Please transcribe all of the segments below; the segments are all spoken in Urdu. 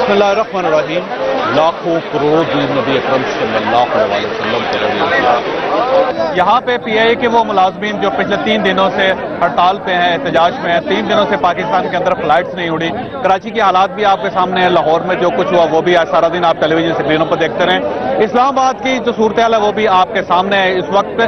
بسم اللہ الرحمن الرحیم. لاکھوں کروڑ درود نبی اکرم صلی اللہ علیہ وسلم پر. یہاں پہ پی آئی اے کے وہ ملازمین جو پچھلے 3 دنوں سے ہڑتال پہ ہیں, احتجاج میں ہیں, 3 دنوں سے پاکستان کے اندر فلائٹس نہیں اڑی. کراچی کے حالات بھی آپ کے سامنے ہیں, لاہور میں جو کچھ ہوا وہ بھی آج سارا دن آپ ٹیلی ویژن اسکرینوں پر دیکھتے رہیں. اسلام آباد کی جو صورتحال ہے وہ بھی آپ کے سامنے ہے اس وقت.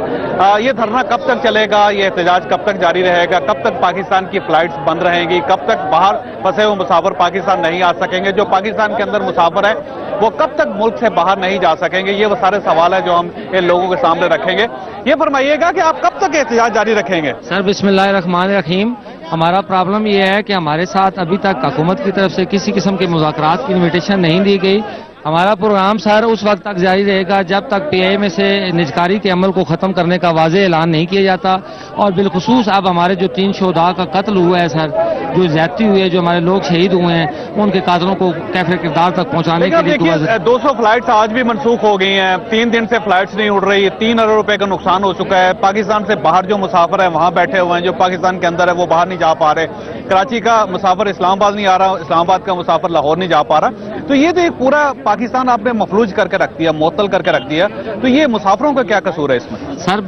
یہ دھرنا کب تک چلے گا, یہ احتجاج کب تک جاری رہے گا, کب تک پاکستان کی فلائٹس بند رہیں گی, کب تک باہر پھنسے ہوئے مسافر پاکستان نہیں آ سکیں گے, جو پاکستان کے اندر مسافر ہے وہ کب تک ملک سے باہر نہیں جا سکیں گے, یہ وہ سارے سوال ہے جو ہم ان لوگوں کے سامنے رکھیں گے. یہ فرمائیے گا کہ آپ کب تک احتجاج جاری رکھیں گے؟ سر بسم اللہ الرحمن الرحیم. ہمارا پرابلم یہ ہے کہ ہمارے ساتھ ابھی تک حکومت کی طرف سے کسی قسم کے مذاکرات کی انویٹیشن نہیں دی گئی. ہمارا پروگرام سر اس وقت تک جاری رہے گا جب تک پی آئی اے میں سے نجکاری کے عمل کو ختم کرنے کا واضح اعلان نہیں کیا جاتا. اور بالخصوص اب ہمارے جو 3 شہداء کا قتل ہوا ہے سر, جو زیادتی ہوئی ہے, جو ہمارے لوگ شہید ہوئے ہیں, ان کے قاتلوں کو کیفر کردار تک پہنچانے کے لیے 200 فلائٹس آج بھی منسوخ ہو گئی ہیں. 3 دن سے فلائٹس نہیں اڑ رہی. 3 ارب روپے کا نقصان ہو چکا ہے. پاکستان سے باہر جو مسافر ہیں وہاں بیٹھے ہوئے ہیں, جو پاکستان کے اندر ہے وہ باہر نہیں جا پا رہے. کراچی کا مسافر اسلام آباد نہیں آ رہا, اسلام آباد کا مسافر لاہور نہیں جا پا رہا. تو یہ تو ایک پورا پاکستان آپ نے مفلوج کر کے رکھ دیا, معطل کر کے رکھ دیا. تو یہ مسافروں کا کیا قصور ہے اس میں؟ سر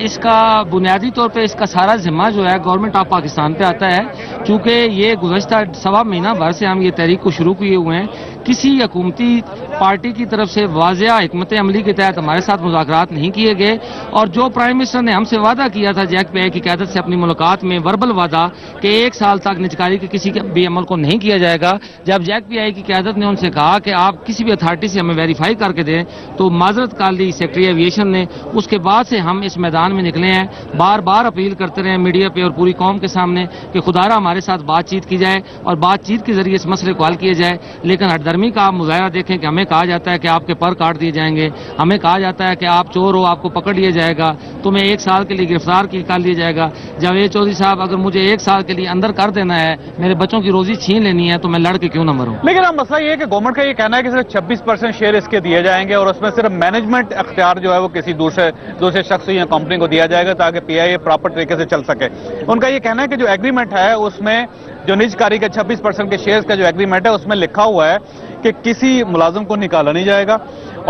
اس کا بنیادی طور پہ اس کا سارا ذمہ جو ہے گورنمنٹ آف پاکستان پہ آتا ہے, چونکہ یہ گزشتہ 1.25 مہینہ بھر سے ہم یہ تحریک کو شروع کیے ہوئے ہیں. کسی حکومتی پارٹی کی طرف سے واضح حکمت عملی کے تحت ہمارے ساتھ مذاکرات نہیں کیے گئے. اور جو پرائم منسٹر نے ہم سے وعدہ کیا تھا جیک پی آئی کی قیادت سے اپنی ملاقات میں, وربل وعدہ کہ 1 سال تک نجکاری کے کسی بھی عمل کو نہیں کیا جائے گا, جب جیک پی آئی کی قیادت نے ان سے کہا کہ آپ کسی بھی اتھارٹی سے ہمیں ویریفائی کر کے دیں, تو معذرت کر لی سیکرٹری ایویشن نے. اس کے بعد سے ہم اس میدان میں نکلے ہیں. بار بار اپیل کرتے رہے میڈیا پہ اور پوری قوم کے سامنے کہ خدارا ہمارے ساتھ بات چیت کی جائے اور بات چیت کے ذریعے اس مسئلے کو حل کیا جائے. لیکن ہٹ درمی کا آپ مظاہرہ دیکھیں کہ ہمیں کہا جاتا ہے کہ آپ کے پر کاٹ دیے جائیں گے, ہمیں کہا جاتا ہے کہ آپ چور ہو, آپ کو پکڑ لیا جائے گا, تمہیں 1 سال کے لیے گرفتار کر لیا جائے گا. جاوید چودھری صاحب, اگر مجھے 1 سال کے لیے اندر کر دینا ہے, میرے بچوں کی روزی چھین لینی ہے, تو میں لڑ کے کیوں نہ مروں. لیکن اب مسئلہ یہ ہے کہ گورنمنٹ کا یہ کہنا ہے کہ صرف 26% شیئر اس کے دیے جائیں گے اور اس میں صرف مینجمنٹ اختیار جو ہے وہ کسی دوسرے شخص یا کمپنی کو دیا جائے گا تاکہ پی آئی اے پراپر طریقے سے چل سکے. ان کا یہ کہنا ہے کہ جو ایگریمنٹ ہے اس میں جو نجکاری کے 26% کے شیئرز کا جو ایگریمنٹ ہے اس میں لکھا ہوا ہے کہ کسی ملازم کو نکالا نہیں جائے گا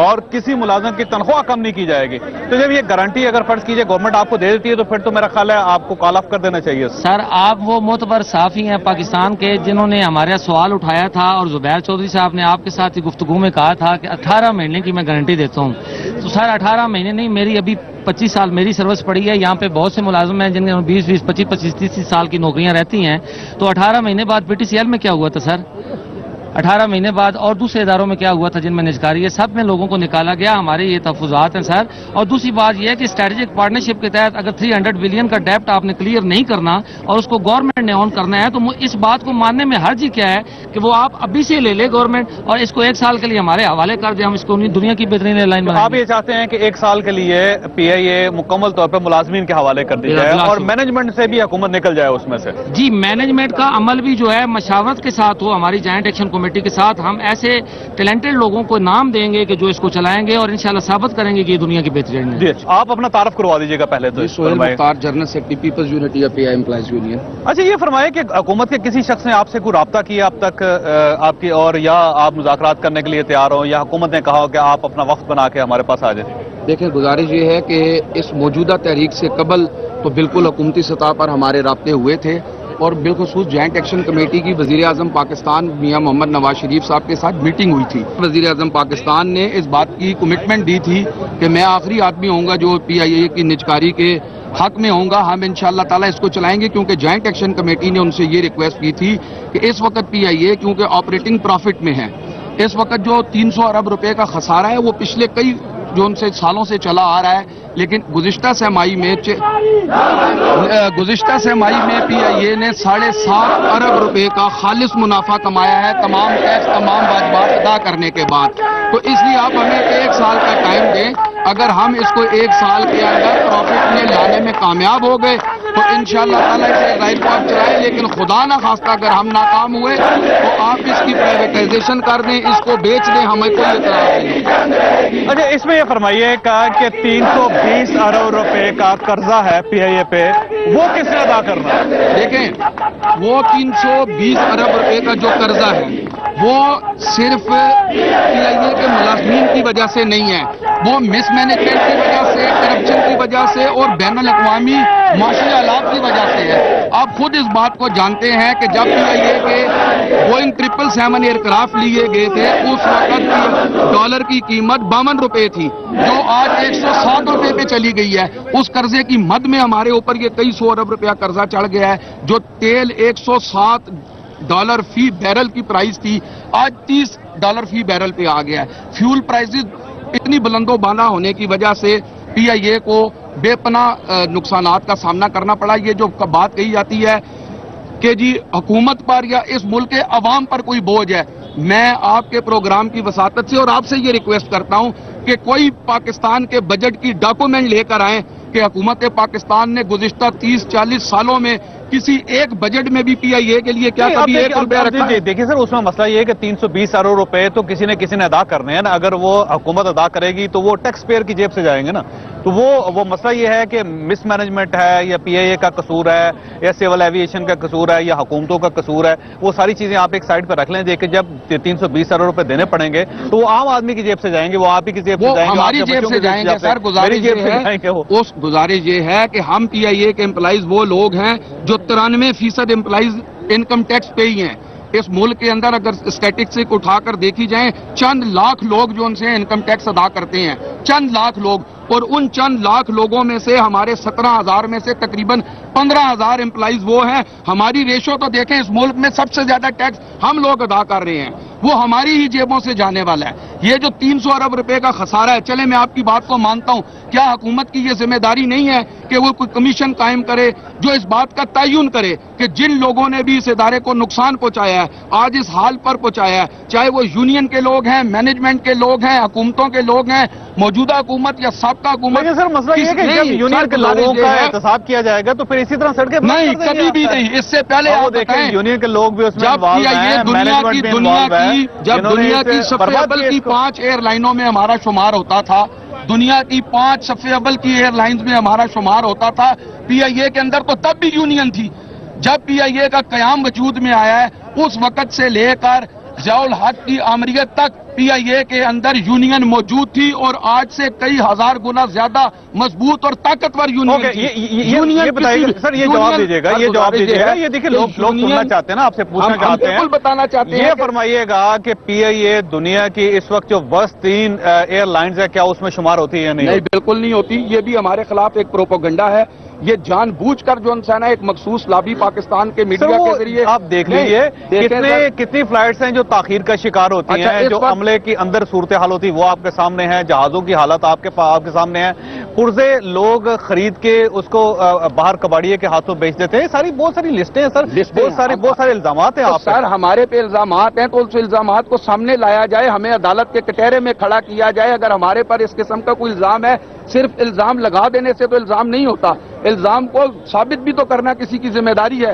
اور کسی ملازم کی تنخواہ کم نہیں کی جائے گی. تو جب یہ گارنٹی اگر فرض کیجئے گورنمنٹ آپ کو دے دیتی ہے تو پھر تو میرا خیال ہے آپ کو کال آف کر دینا چاہیے. سر آپ وہ معتبر صحافی ہیں پاکستان کے جنہوں نے ہمارا سوال اٹھایا تھا, اور زبیر چودھری صاحب نے آپ کے ساتھ ہی گفتگو میں کہا تھا کہ 18 مہینے کی میں گارنٹی دیتا ہوں. تو سر 18 مہینے نہیں, میری ابھی 25 سال میری سروس پڑی ہے. یہاں پہ بہت سے ملازم ہیں جن کے 20, 25, 30 سال کی نوکریاں رہتی ہیں. تو 18 مہینے بعد پی ٹی سی ایل میں کیا ہوا تھا سر, 18 مہینے بعد اور دوسرے اداروں میں کیا ہوا تھا جن میں نجکاری ہے, سب میں لوگوں کو نکالا گیا. ہمارے یہ تحفظات ہیں سر. اور دوسری بات یہ ہے کہ اسٹریٹجک پارٹنرشپ کے تحت اگر 300 بلین کا ڈیپٹ آپ نے کلیئر نہیں کرنا اور اس کو گورنمنٹ نے آن کرنا ہے, تو اس بات کو ماننے میں حرج ہی کیا ہے کہ وہ آپ ابھی سے لے لے گورنمنٹ اور اس کو 1 سال کے لیے ہمارے حوالے کر دیں, ہم اس کو دنیا کی بہترین ایئر لائن بنائیں. آپ یہ چاہتے ہیں کہ 1 سال کے لیے پی آئی اے مکمل طور پہ ملازمین کے حوالے کر دی جائے اور مینجمنٹ سے بھی حکومت نکل جائے اس میں سے؟ جی, مینجمنٹ کا عمل بھی جو ہے مشاورت کے ساتھ ہو, ہماری جوائنٹ ایکشن کمیٹی کے ساتھ. ہم ایسے ٹیلنٹڈ لوگوں کو نام دیں گے کہ جو اس کو چلائیں گے اور انشاءاللہ ثابت کریں گے کہ یہ دنیا کی بہترین ہے. آپ اپنا تعارف کروا دیجیے گا پہلے تو. Sohail Mukhtar, general secretary peoples unity of P I employees union. اچھا یہ فرمائے کہ حکومت کے کسی شخص نے آپ سے کوئی رابطہ کیا اب تک آپ کی, اور یا آپ مذاکرات کرنے کے لیے تیار ہو, یا حکومت نے کہا ہو کہ آپ اپنا وقت بنا کے ہمارے پاس آ جائیں؟ دیکھیں, گزارش یہ ہے کہ اس موجودہ تحریک سے قبل تو بالکل حکومتی سطح پر ہمارے رابطے ہوئے تھے, اور بالخصوص جوائنٹ ایکشن کمیٹی کی وزیر اعظم پاکستان میاں محمد نواز شریف صاحب کے ساتھ میٹنگ ہوئی تھی. وزیر اعظم پاکستان نے اس بات کی کمٹمنٹ دی تھی کہ میں آخری آدمی ہوں گا جو پی آئی اے کی نجکاری کے حق میں ہوں گا, ہم انشاءاللہ تعالیٰ اس کو چلائیں گے. کیونکہ جوائنٹ ایکشن کمیٹی نے ان سے یہ ریکویسٹ کی تھی کہ اس وقت پی آئی اے کیونکہ آپریٹنگ پروفٹ میں ہے, اس وقت جو 300 ارب روپے کا خسارہ ہے وہ پچھلے کئی جو ان سے سالوں سے چلا آ رہا ہے, لیکن گزشتہ سہ ماہی میں پی آئی اے نے 7.5 ارب روپے کا خالص منافع کمایا ہے تمام ٹیکس, تمام واجبات ادا کرنے کے بعد. تو اس لیے آپ ہمیں 1 سال کا ٹائم دیں. اگر ہم اس کو 1 سال کے اندر پروفٹ میں لانے میں کامیاب ہو گئے تو انشاءاللہ تعالیٰ اسے ظاہر پر چلائیں, لیکن خدا نہ خواستہ اگر ہم ناکام ہوئے تو آپ اس کی پرائیویٹائزیشن کر دیں, اس کو بیچ دیں, ہمیں کوئی اعتراض نہیں. اچھا اس میں یہ فرمائیے کہ 320 ارب روپے کا قرضہ ہے پی آئی اے پہ, وہ کس نے ادا کرنا ہے؟ دیکھیں, وہ 320 ارب روپے کا جو قرضہ ہے وہ صرف PIA کے ملازمین کی وجہ سے نہیں ہے، وہ مس مینجمنٹ کی وجہ سے، کرپشن کی وجہ سے اور بین الاقوامی معاشی حالات کی وجہ سے ہے۔ آپ خود اس بات کو جانتے ہیں کہ جب PIA کے بوئنگ 777 ایئرکرافٹ لیے گئے تھے اس وقت ڈالر کی قیمت 52 روپے تھی، جو آج 107 روپے پہ چلی گئی ہے۔ اس قرضے کی مد میں ہمارے اوپر یہ کئی سو ارب روپیہ قرضہ چڑھ گیا ہے۔ جو تیل $107 فی بیرل کی پرائز تھی، آج $30 فی بیرل پہ آ گیا ہے۔ فیول پرائزز اتنی بلند و بالا ہونے کی وجہ سے PIA کو بے پناہ نقصانات کا سامنا کرنا پڑا۔ یہ جو بات کہی جاتی ہے کہ جی حکومت پر یا اس ملک کے عوام پر کوئی بوجھ ہے، میں آپ کے پروگرام کی وساطت سے اور آپ سے یہ ریکویسٹ کرتا ہوں کہ کوئی پاکستان کے بجٹ کی ڈاکومنٹ لے کر آئیں کہ حکومت پاکستان نے گزشتہ 30-40 سالوں میں کسی ایک بجٹ میں بھی PIA کے لیے کیا کبھی 1 روپیہ رکھا ہے؟ دیکھیں سر، اس میں مسئلہ یہ ہے کہ 320 ارب روپے تو کسی نے ادا کرنے ہیں نا۔ اگر وہ حکومت ادا کرے گی تو وہ ٹیکس پیئر کی جیب سے جائیں گے نا۔ تو وہ مسئلہ یہ ہے کہ مس مینجمنٹ ہے یا PIA کا قصور ہے یا سول ایویشن کا قصور ہے یا حکومتوں کا قصور ہے، وہ ساری چیزیں آپ ایک سائڈ پہ رکھ لیں۔ دیکھیں جب 320 ارب روپے دینے پڑیں گے تو وہ عام آدمی کی جیب سے جائیں گے، وہ آپ ہی کی جیب سے جائیں گے، ہماری جیب سے جائیں گے۔ سر گزارش یہ ہے کہ ہم PIA کے امپلائیز وہ لوگ ہیں جو 93% امپلائیز انکم ٹیکس پے ہی ہیں۔ اس ملک کے اندر اگر اسٹیٹسٹک اٹھا کر دیکھی جائیں، چند لاکھ لوگ جو ان سے انکم ٹیکس ادا کرتے ہیں، چند لاکھ لوگ، اور ان چند لاکھ لوگوں میں سے ہمارے 17,000 میں سے تقریباً 15,000 امپلائیز وہ ہیں۔ ہماری ریشو تو دیکھیں، اس ملک میں سب سے زیادہ ٹیکس ہم لوگ ادا کر رہے ہیں، وہ ہماری ہی جیبوں سے جانے والا ہے۔ یہ جو 300 ارب روپے کا خسارہ ہے، چلے میں آپ کی بات کو مانتا ہوں، کیا حکومت کی یہ ذمہ داری نہیں ہے کہ وہ کوئی کمیشن قائم کرے جو اس بات کا تعین کرے کہ جن لوگوں نے بھی اس ادارے کو نقصان پہنچایا ہے، آج اس حال پر پہنچایا ہے، چاہے وہ یونین کے لوگ ہیں، مینجمنٹ کے لوگ ہیں، حکومتوں کے لوگ ہیں، موجودہ حکومت یا سابقہ حکومت؟ لیکن سر مسئلہ یہ ہے کہ جب یونین کے لوگوں کا احتساب کیا جائے گا تو پھر اسی طرح سڑکیں نہیں، کبھی بھی نہیں۔ اس سے پہلے آپ بتائیں، یونین کے لوگ بھی اس میں جب انوالو ہیں، مینجمنٹ بھی انوالو ہے، جب دنیا کی سب سے اول کی 5 ایئر لائنوں میں ہمارا شمار ہوتا تھا، دنیا کی 5 سب سے اول کی ایئر لائنز میں ہمارا شمار ہوتا تھا PIA کے اندر، تو تب بھی یونین تھی۔ جب PIA کا قیام وجود میں آیا ہے، اس وقت سے لے کر ضیاء الحق کی آمریت تک PIA کے اندر یونین موجود تھی، اور آج سے کئی ہزار گنا زیادہ مضبوط اور طاقتور یونین تھی۔ یہ بتائیے سر، یہ جواب دیجیے گا، یہ جواب دیجیے گا۔ یہ دیکھیں لوگ سننا چاہتے ہیں نا، آپ سے پوچھنا چاہتے ہیں، بالکل بتانا چاہتے ہیں۔ یہ فرمائیے گا کہ PIA دنیا کی اس وقت جو ورسٹ 3 ایئر لائنز ہے، کیا اس میں شمار ہوتی ہے یا نہیں؟ نہیں، بالکل نہیں ہوتی۔ یہ بھی ہمارے خلاف ایک پروپیگنڈا ہے، یہ جان بوجھ کر جو انسان ہے ایک مخصوص لابی پاکستان کے میڈیا کے ذریعے۔ آپ دیکھ لیجئے کتنی فلائٹس ہیں جو تاخیر کا شکار ہوتی ہیں، جو عملے کی اندر صورتحال ہوتی ہے وہ آپ کے سامنے ہے، جہازوں کی حالت آپ کے سامنے ہے، پرزے لوگ خرید کے اس کو باہر کباڑیے کے ہاتھوں بیچ دیتے ہیں۔ بہت ساری لسٹیں ہیں سر، بہت سارے الزامات ہیں آپ پر۔ سر ہمارے پہ الزامات ہیں تو اس الزامات کو سامنے لایا جائے، ہمیں عدالت کے کٹہرے میں کھڑا کیا جائے۔ اگر ہمارے پر اس قسم کا کوئی الزام ہے، صرف الزام لگا دینے سے تو الزام نہیں ہوتا، الزام کو ثابت بھی تو کرنا کسی کی ذمہ داری ہے۔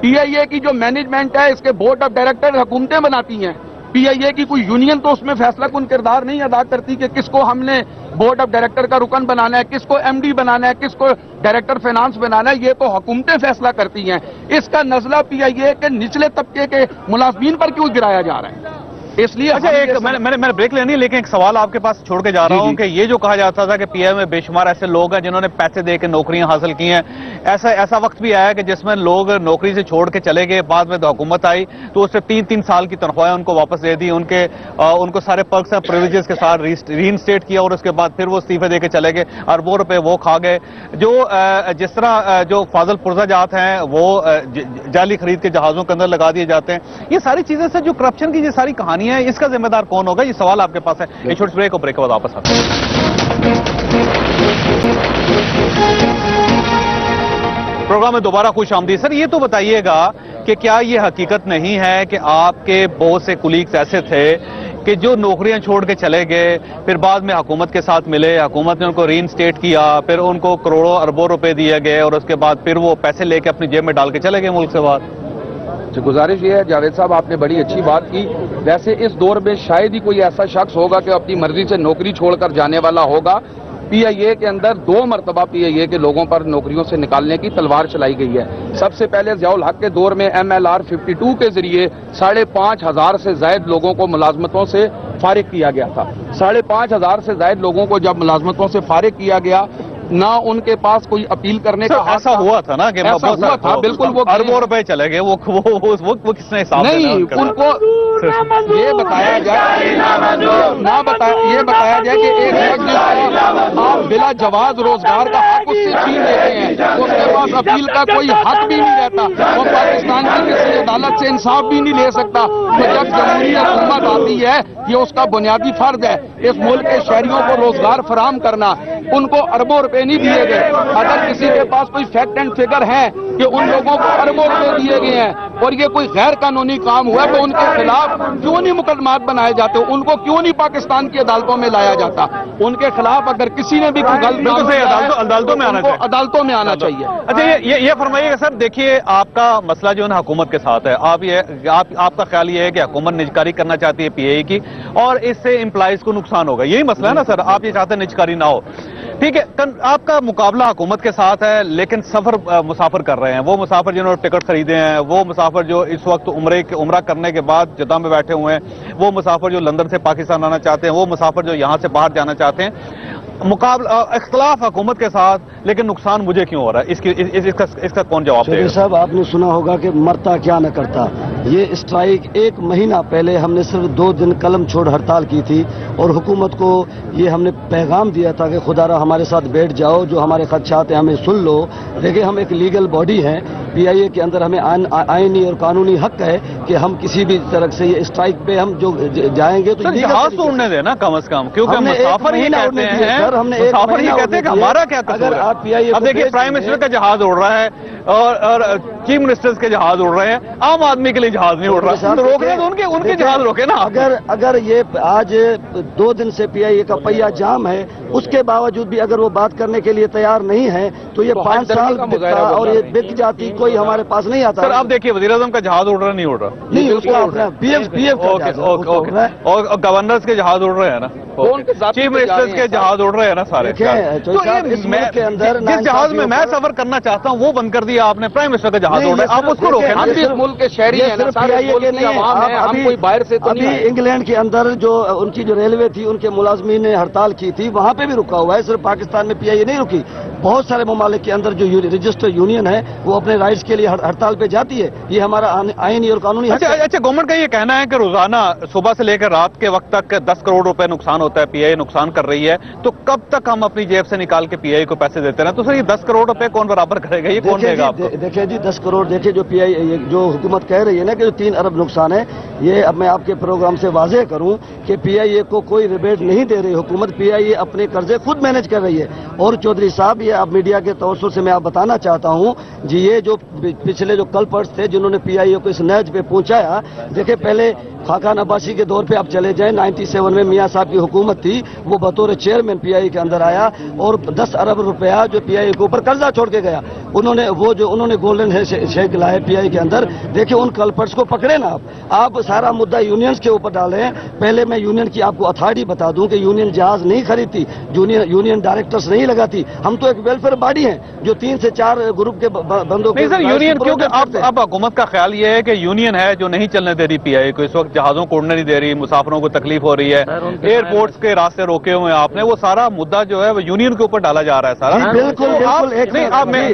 PIA کی جو مینجمنٹ ہے، اس کے بورڈ آف ڈائریکٹر حکومتیں بناتی ہیں، PIA کی کوئی یونین تو اس میں فیصلہ کن کردار نہیں ادا کرتی کہ کس کو ہم نے بورڈ آف ڈائریکٹر کا رکن بنانا ہے، کس کو MD بنانا ہے، کس کو ڈائریکٹر فائنانس بنانا ہے۔ یہ تو حکومتیں فیصلہ کرتی ہیں۔ اس کا نزلہ PIA کے نچلے طبقے کے ملازمین پر کیوں گرایا جا رہا ہے؟ اس لیے میں نے بریک لینی ہے، لیکن ایک سوال آپ کے پاس چھوڑ کے جا رہا ہوں کہ یہ جو کہا جاتا تھا کہ PIA میں بے شمار ایسے لوگ ہیں جنہوں نے پیسے دے کے نوکریاں حاصل کی ہیں، ایسا وقت بھی آیا کہ جس میں لوگ نوکری سے چھوڑ کے چلے گئے، بعد میں حکومت آئی تو اس سے 3 سال کی تنخواہیں ان کو واپس دے دی، ان کو سارے پرکس اور پریویلیجز کے ساتھ ری انسٹیٹ کیا، اور اس کے بعد پھر وہ استعفے دے کے چلے گئے، اربوں روپے وہ کھا گئے۔ جس طرح جو فاضل پرزہ جات ہیں وہ جعلی خرید کے جہازوں کے اندر لگا دیے جاتے ہیں، یہ ساری چیزیں سے جو کرپشن کی یہ ساری کہانیاں ہیں، اس کا ذمہ دار کون ہوگا؟ یہ سوال آپ کے پاس ہے۔ ایک چھوٹی بریک اور بریک کے بعد واپس آتے ہیں۔ پروگرام میں دوبارہ خوش آمدید۔ سر یہ تو بتائیے گا کہ کیا یہ حقیقت نہیں ہے کہ آپ کے بہت سے کولیگز ایسے تھے کہ جو نوکریاں چھوڑ کے چلے گئے، پھر بعد میں حکومت کے ساتھ ملے، حکومت نے ان کو ری انسٹیٹ کیا، پھر ان کو کروڑوں اربوں روپے دیے گئے، اور اس کے بعد پھر وہ پیسے لے کے اپنی جیب میں ڈال کے چلے گئے ملک سے باہر؟ گزارش یہ ہے جاوید صاحب، آپ نے بڑی اچھی بات کی۔ ویسے اس دور میں شاید ہی کوئی ایسا شخص ہوگا کہ اپنی مرضی سے نوکری چھوڑ کر جانے والا ہوگا۔ PIA کے اندر 2 مرتبہ PIA کے لوگوں پر نوکریوں سے نکالنے کی تلوار چلائی گئی ہے. سب سے پہلے ضیاء الحق کے دور میں MLR 52 کے ذریعے 5,500 سے زائد لوگوں کو ملازمتوں سے فارغ کیا گیا تھا. 5,500 سے زائد لوگوں کو جب ملازمتوں سے فارغ کیا گیا، نہ ان کے پاس کوئی اپیل کرنے کا ایسا ہوا تھا نا کہ ایسا ہوا تھا بالکل. وہ اربوں روپے چلے گئے، وہ کس نے حساب نہیں، ان کو یہ بتایا جائے کہ ایک شخص آپ بلا جواز روزگار کا حق اس سے چھین لیتے ہیں، اس کے پاس اپیل کا کوئی حق بھی نہیں رہتا، وہ پاکستان کی کسی عدالت سے انصاف بھی نہیں لے سکتا. تو جب جمہوری حکومت آتی ہے، یہ اس کا بنیادی فرض ہے اس ملک کے شہریوں کو روزگار فراہم کرنا. ان کو اربوں روپے نہیں دیے گئے. اگر کسی کے پاس کوئی فیکٹ اینڈ فگر ہے کہ ان لوگوں کو اربوں روپے دیے گئے ہیں اور یہ کوئی غیر قانونی کام ہوا تو ان کے خلاف کیوں نہیں مقدمات بنائے جاتے؟ ان کو کیوں نہیں پاکستان کی عدالتوں میں لایا جاتا؟ ان کے خلاف اگر کسی نے بھی کوئی غلط کام کیا ہے، عدالتوں میں آنا چاہیے. اچھا یہ فرمائیے گا سر، دیکھیے آپ کا مسئلہ جو ہے نا حکومت کے ساتھ ہے. آپ کا خیال یہ ہے کہ حکومت نجکاری کرنا چاہتی ہے PIA کی، اور اس سے امپلائیز کو نقصان ہوگا. یہی مسئلہ ہے نا سر، آپ یہ چاہتے ہیں نجکاری نہ ہو. ٹھیک ہے، آپ کا مقابلہ حکومت کے ساتھ ہے، لیکن مسافر کر رہے ہیں. وہ مسافر جنہوں نے ٹکٹ خریدے ہیں، وہ مسافر جو اس وقت عمرہ کرنے کے بعد جدہ میں بیٹھے ہوئے ہیں، وہ مسافر جو لندن سے پاکستان آنا چاہتے ہیں، وہ مسافر جو یہاں سے باہر جانا چاہتے ہیں. اختلاف حکومت کے ساتھ، لیکن نقصان مجھے کیوں ہو رہا ہے؟ اس کا کون جواب دے گا؟ صاحب آپ نے سنا ہوگا کہ مرتا کیا نہ کرتا. یہ اسٹرائک 1 مہینہ پہلے ہم نے صرف 2 دن قلم چھوڑ ہڑتال کی تھی، اور حکومت کو یہ ہم نے پیغام دیا تھا کہ خدا را ہمارے ساتھ بیٹھ جاؤ، جو ہمارے خدشات ہیں ہمیں سن لو. دیکھیں، ہم ایک لیگل باڈی ہیں، PIA کے اندر ہمیں آئینی اور قانونی حق ہے کہ ہم کسی بھی طرح سے یہ اسٹرائک پہ ہم جو جائیں گے تو جہاز تو اڑنے دیں نا کم از کم، کیونکہ مسافر ہی کہتے ہیں کہ ہمارا کیا قصور ہے. اب دیکھیے پرائم منسٹر کا جہاز اڑ رہا ہے اور چیف منسٹر کے جہاز اڑ رہے ہیں، عام آدمی کے لیے جہاز نہیں اڑ رہا. تو روکنے تو ان کے جہاز روکے نا. اگر یہ آج 2 دن سے PIA کا پہیا جام ہے، اس کے باوجود بھی اگر وہ بات کرنے کے لیے تیار نہیں ہے تو یہ 5 سال بکتا اور یہ بک جاتی، کوئی ہمارے پاس نہیں آتا. سر آپ دیکھیے وزیر اعظم کا جہاز اڑ رہا نہیں اڑ رہا؟ نہیں، اس کا PF اور گورنرز کے جہاز اڑ رہے ہیں نا، چیف منسٹر کے جہاز اڑ رہے ہیں نا سارے. جس جہاز میں میں سفر کرنا چاہتا ہوں وہ بند کر دیا آپ نے، پرائم منسٹر کا جہاز اڑ رہا ہے. آپ اس کو روکیں. ہم بھی ملک کے شہری ہیں، ہم کوئی باہر سے تو نہیں. ابھی انگلینڈ کے اندر جو ان کی جو ریلوے تھی، ان کے ملازمین نے ہڑتال کی تھی، وہاں پہ بھی رکا ہوا ہے. صرف پاکستان میں PIA نہیں رکی. بہت سارے ممالک کے اندر جو رجسٹر یونین ہے وہ اپنے رائٹس کے لیے ہڑتال پہ جاتی ہے. یہ ہمارا آئینی اور قانونی حق ہے. اچھا، گورنمنٹ کا یہ کہنا ہے کہ روزانہ صبح سے لے کر رات کے وقت تک 10 کروڑ روپے نقصان ہوتا ہے، PIA نقصان کر رہی ہے. تو کب تک ہم اپنی جیب سے نکال کے PIA کو پیسے دیتے ہیں؟ تو سر یہ 10 کروڑ روپے کون برابر کرے گا؟ یہ کون دے گا آپ کو؟ دیکھیں جی، 10 کروڑ دیکھیں جو PIA جو حکومت کہہ رہی ہے نا کہ جو 3 ارب نقصان ہے، یہ اب میں آپ کے پروگرام سے واضح کروں کہ PIA کو کوئی ریبیٹ نہیں دے رہی حکومت. PIA اپنے قرضے خود مینج کر رہی ہے. اور چودھری صاحب، یہ اب میڈیا کے توسط سے میں آپ بتانا چاہتا ہوں جی، یہ جو پچھلے جو کلپرٹس تھے جنہوں نے PIA کو اس نہج پہ پہنچایا، دیکھیں پہلے خاقان عباسی کے دور پہ آپ چلے جائیں، 97 میں میاں صاحب کی حکومت تھی، وہ بطور چیئرمین PIA کے اندر آیا اور 10 ارب روپیہ جو PIA کے اوپر قرضہ چھوڑ کے گیا. انہوں نے گولڈن شیک لائے PIA کے اندر. دیکھیں ان کلپرٹس کو پکڑے نا آپ سارا مدعا یونینز کے اوپر ڈالیں. پہلے میں یونین کی آپ کو اتھارٹی بتا دوں کہ یونین جہاز نہیں خریدتی، یونین ڈائریکٹرز نہیں لگاتی. ہم تو ایک ویلفیئر باڈی ہیں جو 3 سے 4 گروپ کے بندوں نہیں سر یونین، کیونکہ اب حکومت کا خیال یہ ہے کہ یونین ہے جو نہیں چلنے دے رہی PIA کو. اس وقت جہازوں کو اڑنے نہیں دے رہی، مسافروں کو تکلیف ہو رہی ہے، ایئرپورٹس کے راستے روکے ہوئے ہیں آپ نے. وہ سارا مدعا جو ہے وہ یونین کے اوپر ڈالا جا رہا ہے سارا. بالکل.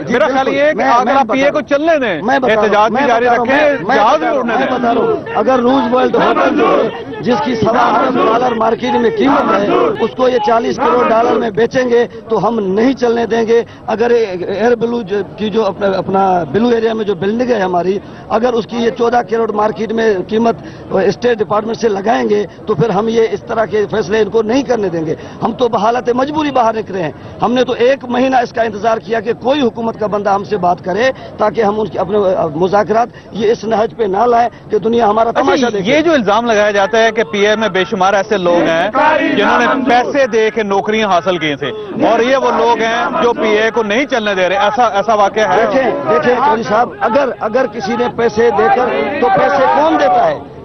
میرا خیال یہ ہے کہ اگر آپ PIA کو چلنے دیں، احتجاج بھی جاری رکھیں، جہاز بھی اڑنے دیں. بتا رہا ہوں، اگر روز ورلڈ ہوٹل جو ہے جس کی $1.25 ارب مارکیٹ میں قیمت ہے، اس کو یہ $40 کروڑ میں بیچیں گے تو ہم نہیں چلنے دیں گے. اگر ایئر بلو کی جو اپنا بلو ایریا میں جو بلڈنگ ہے ہماری، اگر اس کی یہ 14 کروڑ مارکیٹ میں قیمت اسٹیٹ ڈپارٹمنٹ سے لگائیں گے تو پھر ہم یہ اس طرح کے فیصلے ان کو نہیں کرنے دیں گے. ہم تو بحالت مجبوری باہر نکلے ہیں. ہم نے تو 1 مہینہ اس کا انتظار کیا کہ کوئی حکومت کا بندہ ہم سے بات کرے تاکہ ہم ان کے اپنے مذاکرات یہ اس نہج پہ نہ لائیں کہ دنیا ہمارا تماشا دیکھے. یہ جو الزام لگایا جاتا ہے کہ PIA میں بے شمار ایسے لوگ ہیں جنہوں نے پیسے دے کے نوکریاں حاصل کی تھیں، اور یہ وہ لوگ ہیں جو PIA کو نہیں چلنے دے رہے. ایسا واقعہ ہے؟ دیکھیں چودھری صاحب، اگر کسی نے پیسے دے کر، تو پیسے کون دیتا ہے؟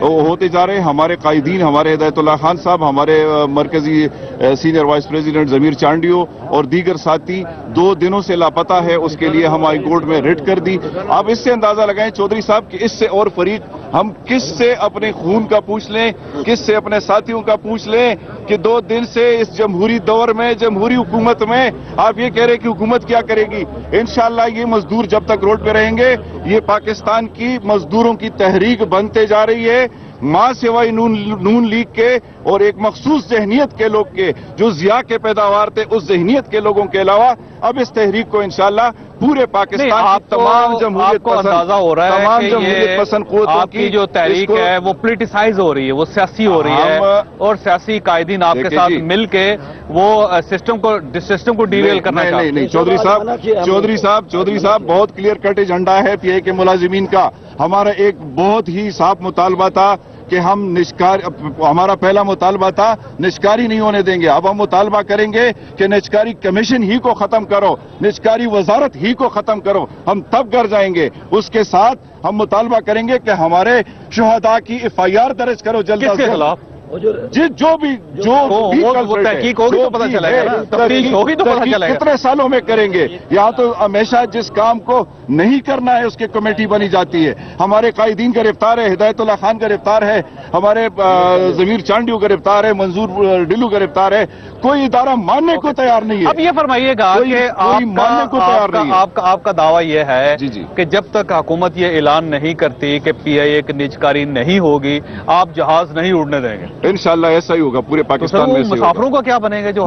ہوتے جا رہے ہیں. ہمارے قائدین، ہمارے ہدایت اللہ خان صاحب، ہمارے مرکزی سینئر وائس پریزیڈنٹ ضمیر چانڈیو اور دیگر ساتھی 2 دنوں سے لاپتہ ہے. اس کے لیے ہم ہائی کورٹ میں ریٹ کر دی. آپ اس سے اندازہ لگائیں چودھری صاحب کہ اس سے اور فریق ہم کس سے اپنے خون کا پوچھ لیں، کس سے اپنے ساتھیوں کا پوچھ لیں کہ 2 دن سے اس جمہوری دور میں، جمہوری حکومت میں آپ یہ کہہ رہے کہ حکومت کیا کرے گی. انشاءاللہ یہ مزدور جب تک روڈ پہ رہیں گے، یہ پاکستان کی مزدوروں کی تحریک بنتے جا رہی ہے. ماں سوائے نون لیگ کے اور ایک مخصوص ذہنیت کے لوگ کے جو ضیاء کے پیداوار تھے، اس ذہنیت کے لوگوں کے علاوہ اب اس تحریک کو انشاءاللہ پورے پاکستان کی تمام جمہوریت کو اندازہ ہو رہا ہے تمام کہ جمہوریت پسند قوتوں آپ کی جو تحریک ہے وہ پولیٹیسائز ہو رہی ہے، وہ سیاسی ہو رہی ہے، اور سیاسی قائدین آپ کے ساتھ مل کے وہ سسٹم کو ڈیریل کرنا چاہتے ہیں. نہیں چودھری صاحب بہت کلیئر کٹ ایجنڈا ہے پی اے کے ملازمین کا. ہمارا ایک بہت ہی صاف مطالبہ تھا کہ ہم ہمارا پہلا مطالبہ تھا نجکاری نہیں ہونے دیں گے. اب ہم مطالبہ کریں گے کہ نجکاری کمیشن ہی کو ختم کرو، نجکاری وزارت ہی کو ختم کرو. ہم تب گھر جائیں گے. اس کے ساتھ ہم مطالبہ کریں گے کہ ہمارے شہداء کی FIR درج کرو جلد از جلد. جو بھی تحقیق ہوگی تو پتہ چلے گا، تفتیش ہوگی تو پتہ چلے گا. کتنے سالوں میں کریں گے؟ یہاں تو ہمیشہ جس کام کو نہیں کرنا ہے اس کی کمیٹی بنی جاتی ہے. ہمارے قائدین گرفتار ہے، ہدایت اللہ خان گرفتار ہے، ہمارے ضمیر چانڈیو گرفتار ہے، منظور ڈلو گرفتار ہے. کوئی ادارہ ماننے کو تیار نہیں ہے. اب یہ فرمائیے گا کہ آپ کا دعویٰ یہ ہے کہ جب تک حکومت یہ اعلان نہیں کرتی کہ PIA کی نجکاری نہیں ہوگی، آپ جہاز نہیں اڑنے دیں گے. انشاءاللہ ایسا ہی ہوگا پورے پاکستان میں. مسافروں کا کیا بنے گا جو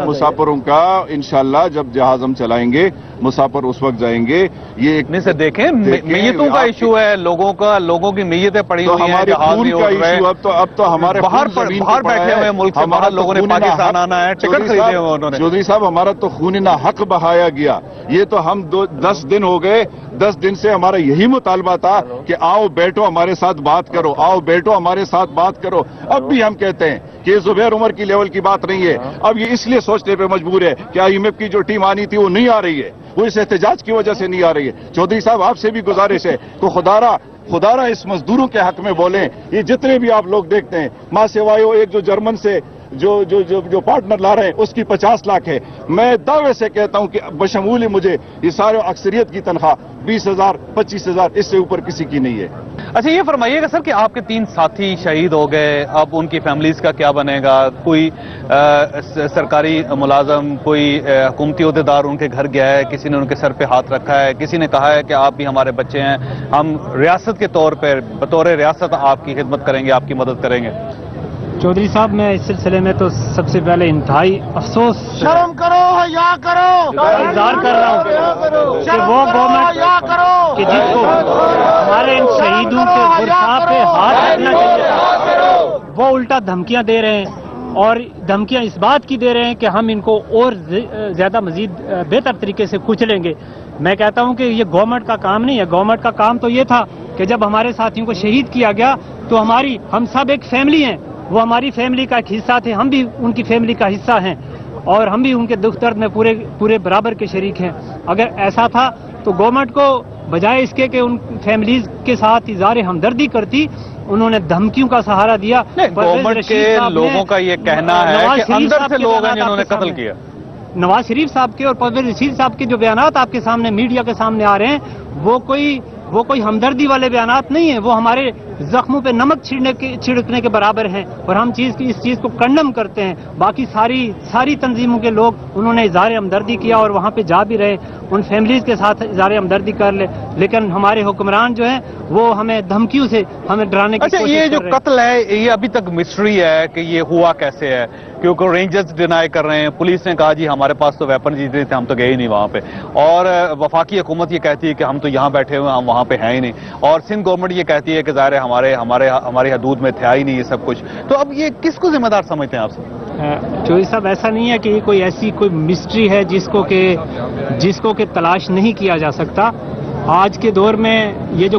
مسافروں کا انشاءاللہ جب جہاز ہم چلائیں گے مسافر اس وقت جائیں گے. یہ سے دیکھیں میتوں کا ایشو ہے، لوگوں کی میتیں پڑی ہوئی ہیں، جہاز نہیں اڑ رہے. اب تو ہمارے باہر بیٹھے ہوئے ملک سے باہر لوگوں نے پاکستان آنا ہے، ٹکٹ خریدے ہوئے انہوں نے. چودھری صاحب ہمارا تو خون نہ حق بہایا گیا. یہ تو ہم 10 دن ہو گئے، 10 دن سے ہمارا یہی مطالبہ تھا کہ آؤ بیٹھو ہمارے ساتھ بات کرو، آؤ بیٹھو ہمارے ساتھ بات کرو. اب بھی ہم کہتے ہیں کہ یہ زبیر عمر کی لیول کی بات نہیں ہے. اب یہ اس لیے سوچنے پہ مجبور ہے کہ IMF کی جو ٹیم آنی تھی وہ نہیں آ رہی ہے، وہ اس احتجاج کی وجہ سے نہیں آ رہی ہے. چودھری صاحب آپ سے بھی گزارش ہے کہ خدارہ اس مزدوروں کے حق میں بولیں. یہ جتنے بھی آپ لوگ دیکھتے ہیں، ماں سوائے ایک جو جرمن سے جو پارٹنر لا رہے ہیں اس کی 50 لاکھ ہے. میں دعوے سے کہتا ہوں کہ بشمول مجھے یہ سارے اکثریت کی تنخواہ 20,000 25,000 اس سے اوپر کسی کی نہیں ہے. اچھا یہ فرمائیے گا سر کہ آپ کے 3 ساتھی شہید ہو گئے، اب ان کی فیملیز کا کیا بنے گا؟ کوئی سرکاری ملازم، کوئی حکومتی عہدیدار ان کے گھر گیا ہے، کسی نے ان کے سر پہ ہاتھ رکھا ہے، کسی نے کہا ہے کہ آپ بھی ہمارے بچے ہیں، ہم ریاست کے طور پہ بطور ریاست آپ کی خدمت کریں گے، آپ کی مدد کریں گے. چودھری صاحب میں اس سلسلے میں تو سب سے پہلے انتہائی افسوس شرم کرو، حیا کرو، اظہار کر رہا ہوں کہ وہ گورنمنٹ کہ جس کو ہمارے ان شہیدوں کے برسا پہ ہاتھ رکھنا چاہیے، وہ الٹا دھمکیاں دے رہے ہیں، اور دھمکیاں اس بات کی دے رہے ہیں کہ ہم ان کو اور زیادہ مزید بہتر طریقے سے کچلیں گے. میں کہتا ہوں کہ یہ گورنمنٹ کا کام نہیں ہے. گورنمنٹ کا کام تو یہ تھا کہ جب ہمارے ساتھیوں کو شہید کیا گیا تو ہم سب ایک فیملی ہیں، وہ ہماری فیملی کا ایک حصہ تھے، ہم بھی ان کی فیملی کا حصہ ہیں، اور ہم بھی ان کے دکھ درد میں پورے برابر کے شریک ہیں. اگر ایسا تھا تو گورنمنٹ کو بجائے اس کے کہ ان فیملیز کے ساتھ اظہار ہمدردی کرتی، انہوں نے دھمکیوں کا سہارا دیا. گورنمنٹ کے لوگوں کا یہ کہنا ہے کہ اندر سے لوگ ہیں جنہوں نے قتل کیا. نواز شریف صاحب کے اور پرویز رشید صاحب کے جو بیانات آپ کے سامنے میڈیا کے سامنے آ رہے ہیں وہ کوئی ہمدردی والے بیانات نہیں ہیں، وہ ہمارے زخموں پہ نمک چھڑکنے کے برابر ہیں، اور ہم اس چیز کو کنڈم کرتے ہیں. باقی ساری تنظیموں کے لوگ انہوں نے اظہار ہمدردی کیا اور وہاں پہ جا بھی رہے، ان فیملیز کے ساتھ اظہار ہمدردی کر لے، لیکن ہمارے حکمران جو ہیں وہ ہمیں دھمکیوں سے ہمیں ڈرانے کی کوشش کر رہے ہیں. یہ جو قتل ہے یہ ابھی تک مسٹری ہے کہ یہ ہوا کیسے ہے، کیونکہ رینجرز ڈینائی کر رہے ہیں. پولیس نے کہا جی ہمارے پاس تو ویپن جیتے تھے، ہم تو گئے ہی نہیں وہاں پہ، اور وفاقی حکومت یہ کہتی ہے کہ ہم تو یہاں بیٹھے ہوئے ہم وہاں پہ ہیں ہی نہیں، اور سندھ گورنمنٹ یہ کہتی ہے کہ ظاہر ہے ہماری حدود میں تھا ہی نہیں یہ سب کچھ. تو اب یہ کس کو ذمہ دار سمجھتے ہیں آپ سے؟ چودھری صاحب ایسا نہیں ہے کہ یہ کوئی ایسی کوئی مسٹری ہے جس کو کہ تلاش نہیں کیا جا سکتا. آج کے دور میں یہ جو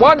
1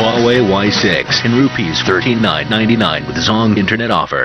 Huawei Y6 in rupees 13,999 with Zong internet offer.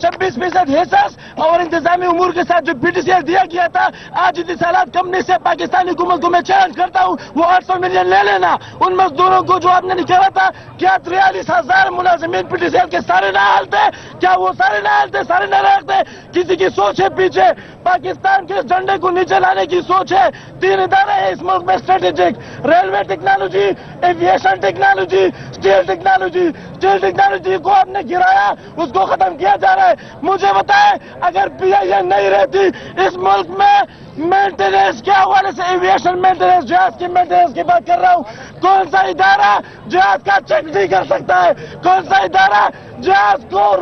26 10% حصص اور انتظامی امور کے ساتھ جو BTCL دیا گیا تھا، آج اتصالات کمپنی سے پاکستانی حکومت کو میں چیلنج کرتا ہوں، وہ 800 ملین لے لینا. ان مزدوروں کو جو آپ نے نکالا تھا، کیا 43,000 ملازمین PTCL کے سارے نااہل تھے؟ کیا وہ سارے نااہل تھے؟ سارے ناراض تھے؟ کسی کی سوچ ہے پیچھے؟ پاکستان کے جھنڈے کو نیچے لانے کی سوچ ہے. 3 ادارے ہیں اس ملک میں strategic: railway technology, aviation technology, steel technology. Steel technology کو آپ نے گرایا، اس کو ختم کیا جا رہا ہے. مجھے بتائیں، اگر PIA نہیں رہتی اس ملک میں مینٹیننس کے حوالے سے، ایویشن مینٹیننس، جہاز کی مینٹیننس کی بات کر رہا ہوں، کون سا ادارہ جہاز کا چیک نہیں کر سکتا ہے؟ کون سا ادارہ جہاز کو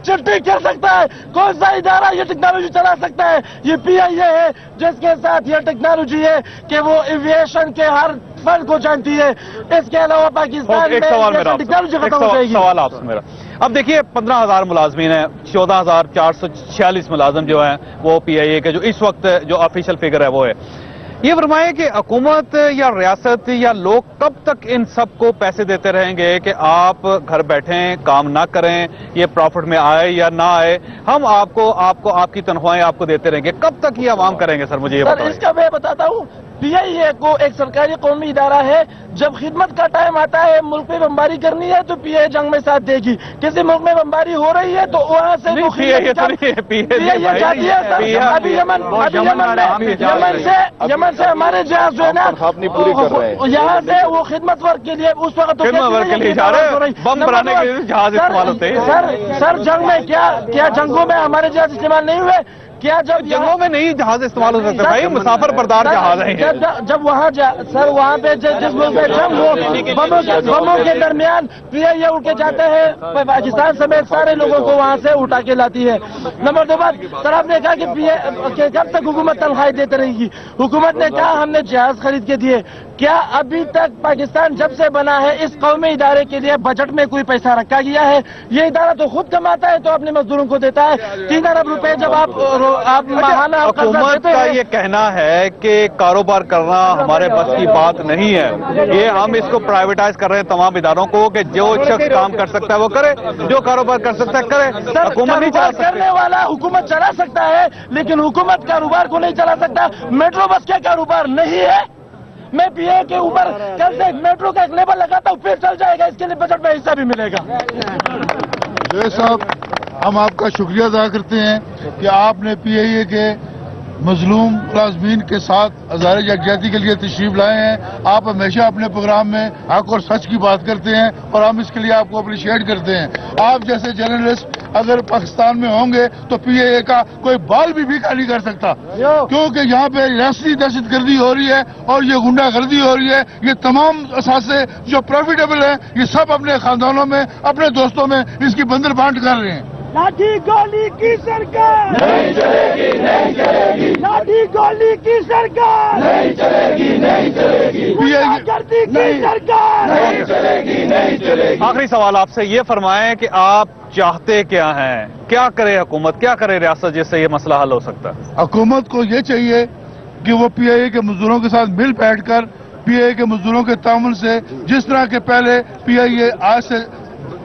چٹی کر سکتا ہے؟ کون سا ادارہ یہ ٹیکنالوجی چلا سکتا ہے؟ یہ PIA ہے جس کے ساتھ یہ ٹیکنالوجی ہے کہ وہ ایویشن کے ہر فن کو جانتی ہے. اس کے علاوہ پاکستان میں ٹیکنالوجی ختم ہو جائے گی. سوال آپ سے میرا، اب دیکھیے 15,000 ملازمین ہیں، 14,446 ملازم جو ہیں وہ PIA کے جو اس وقت جو آفیشیل فگر ہے وہ ہے. یہ فرمائیں کہ حکومت یا ریاست یا لوگ کب تک ان سب کو پیسے دیتے رہیں گے کہ آپ گھر بیٹھیں، کام نہ کریں، یہ پروفٹ میں آئے یا نہ آئے، ہم آپ کو آپ کی تنخواہیں آپ کو دیتے رہیں گے؟ کب تک یہ عوام کریں گے؟ سر مجھے یہ بتائیں. اس کا میں بتاتا ہوں. PIA کو ایک سرکاری قومی ادارہ ہے. جب خدمت کا ٹائم آتا ہے، ملک میں بمباری کرنی ہے تو PIA جنگ میں ساتھ دے گی. کسی ملک میں بمباری ہو رہی ہے تو وہاں سے PIA جاتی ہے. ابھی یمن سے ہمارے جہاز جو ہے نا یہاں سے وہ خدمت ورک کے لیے اس وقت بم بنانے کے لیے جہاز استعمال ہوتے ہیں. سر جنگ میں کیا جنگوں میں ہمارے جہاز استعمال نہیں ہوئے؟ کیا جب جنگوں میں نہیں جہاز استعمال ہو سکتے بھائی؟ مسافر بردار جہاز ہیں. جب وہاں سر وہاں پہ جس ملک میں جنگ ہو، بموں کے درمیان PIA اٹھ کے جاتے ہیں، پاکستان سمیت سارے لوگوں کو وہاں سے اٹھا کے لاتی ہے. نمبر 2 بات، سر آپ نے کہا کہ کب تک حکومت تنخواہیں دیتے رہے گی؟ حکومت نے کہا ہم نے جہاز خرید کے دیے. کیا ابھی تک پاکستان جب سے بنا ہے اس قومی ادارے کے لیے بجٹ میں کوئی پیسہ رکھا گیا ہے؟ یہ ادارہ تو خود کماتا ہے تو اپنے مزدوروں کو دیتا ہے. 3 ارب روپے جب آپ ماہانہ حکومت کا یہ کہنا ہے کہ کاروبار کرنا ہمارے بس کی بات نہیں ہے، یہ ہم اس کو پرائیویٹائز کر رہے ہیں تمام اداروں کو کہ جو شخص کام کر سکتا ہے وہ کرے، جو کاروبار کر سکتا ہے کرے. حکومت نہیں چلا سکتی. کرنے والا حکومت چلا سکتا ہے لیکن حکومت کاروبار کو نہیں چلا سکتا. میٹرو بس کیا کاروبار نہیں ہے؟ میں PIA کے اوپر کل سے میٹرو کا ایک لیبل لگاتا ہوں، پھر چل جائے گا. اس کے لیے بجٹ میں حصہ بھی ملے گا. جی صاحب، ہم آپ کا شکریہ ادا کرتے ہیں کہ آپ نے PIA کے مظلوم ملازمین کے ساتھ ہزارے یکجہتی کے لیے تشریف لائے ہیں. آپ ہمیشہ اپنے پروگرام میں حق اور سچ کی بات کرتے ہیں اور ہم اس کے لیے آپ کو اپریشیٹ کرتے ہیں. آپ جیسے جرنلسٹ اگر پاکستان میں ہوں گے تو PIA کا کوئی بال بھی بھیکا نہیں کر سکتا، کیونکہ یہاں پہ ریاستی دہشت گردی ہو رہی ہے اور یہ غنڈہ گردی ہو رہی ہے. یہ تمام اثاثے جو پروفیٹیبل ہیں یہ سب اپنے خاندانوں میں، اپنے دوستوں میں اس کی بندر بانٹ کر رہے ہیں. لاٹھی گولی کی سرکار نہیں چلے گی، نہیں چلے گی. لاٹھی گولی کی سرکار نہیں چلے گی، نہیں چلے گی. گردی کی سرکار نہیں چلے گی، نہیں چلے گی. آخری سوال آپ سے یہ فرمائیں کہ آپ چاہتے کیا ہیں؟ کیا کرے حکومت، کیا کرے ریاست جس سے یہ مسئلہ حل ہو سکتا ہے؟ حکومت کو یہ چاہیے کہ وہ PIA کے مزدوروں کے ساتھ مل بیٹھ کر PIA کے مزدوروں کے تعاون سے، جس طرح کے پہلے PIA آج سے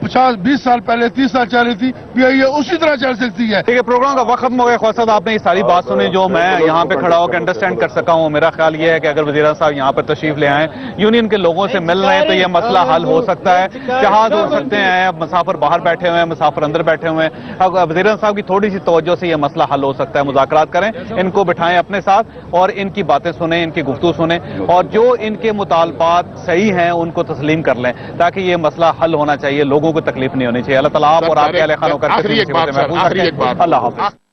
50-20 سال پہلے 30 سال چل رہی تھی، PIA اسی طرح چل سکتی ہے. ٹھیک ہے، پروگرام کا وقت ختم ہو گیا. خواجہ صاحب آپ نے یہ ساری بات سنی جو میں یہاں پہ کھڑا ہو کے انڈرسٹینڈ کر سکا ہوں. میرا خیال یہ ہے کہ اگر وزیر صاحب یہاں پہ تشریف لے آئیں، یونین کے لوگوں سے مل رہے ہیں تو یہ مسئلہ حل ہو سکتا ہے. جہاز اڑ سکتے ہیں، مسافر باہر بیٹھے ہوئے ہیں، مسافر اندر بیٹھے ہوئے ہیں. وزیر صاحب کی تھوڑی سی توجہ سے یہ مسئلہ حل ہو سکتا ہے. مذاکرات کریں، ان کو بٹھائیں اپنے ساتھ اور ان کی باتیں سنیں، ان کی گفتگو سنیں اور جو ان کے مطالبات صحیح ہیں ان کو تسلیم کر لیں تاکہ یہ مسئلہ حل ہونا چاہیے، لوگوں کو تکلیف نہیں ہونی چاہیے. اللہ تعالیٰ آپ اور آپ کے اہل خانوں کا اللہ حافظ.